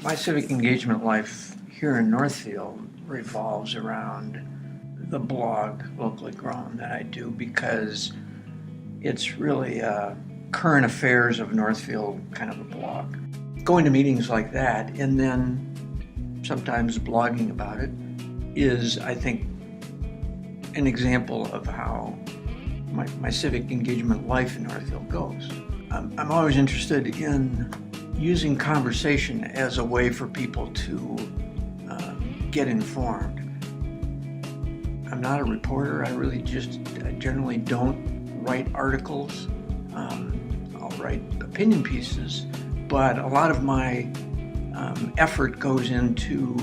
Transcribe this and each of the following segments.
My civic engagement life here in Northfield revolves around the blog, Locally Grown, that I do because it's really a current affairs of Northfield kind of a blog. Going to meetings like that and then sometimes blogging about it is, I think, an example of how my civic engagement life in Northfield goes. I'm always interested in using conversation as a way for people to get informed. I'm not a reporter. I generally don't write articles. I'll write opinion pieces, but a lot of my effort goes into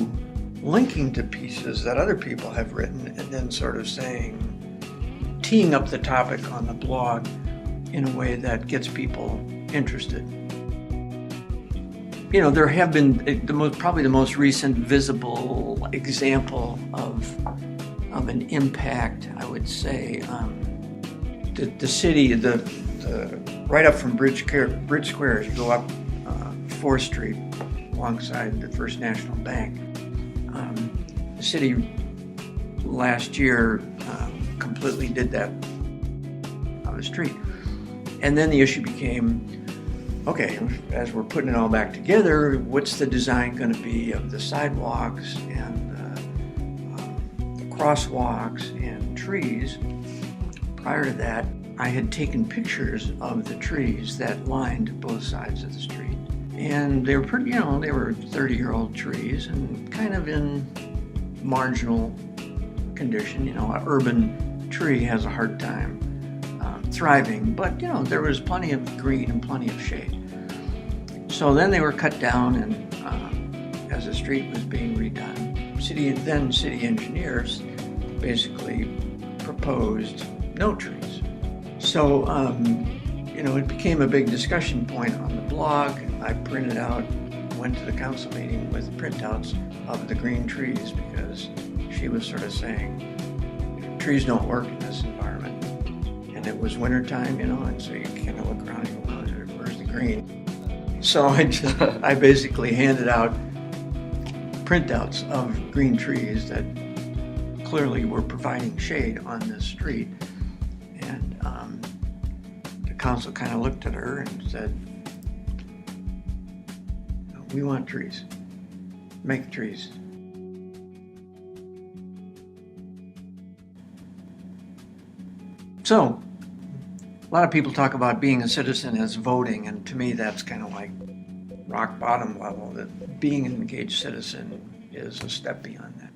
linking to pieces that other people have written and then sort of teeing up the topic on the blog in a way that gets people interested. You know, there have been probably the most recent visible example of an impact, I would say. The city, right up from Bridge Square, as you go up 4th Street alongside the First National Bank, the city last year completely did that on the street. And then the issue became, okay, as we're putting it all back together, what's the design going to be of the sidewalks and the crosswalks and trees? Prior to that, I had taken pictures of the trees that lined both sides of the street. And they were pretty, they were 30-year-old trees and kind of in marginal condition. An urban tree has a hard time thriving, but there was plenty of green and plenty of shade. So then they were cut down, and as the street was being redone, city engineers basically proposed no trees. So it became a big discussion point on the blog. I printed out, went to the council meeting with printouts of the green trees because she was sort of saying trees don't work in this environment. And it was wintertime, and so you kind of look around and go, where's the green? So I basically handed out printouts of green trees that clearly were providing shade on this street. And the council kind of looked at her and said, we want trees. Make trees. So, a lot of people talk about being a citizen as voting, and to me that's kind of like rock bottom level, that being an engaged citizen is a step beyond that.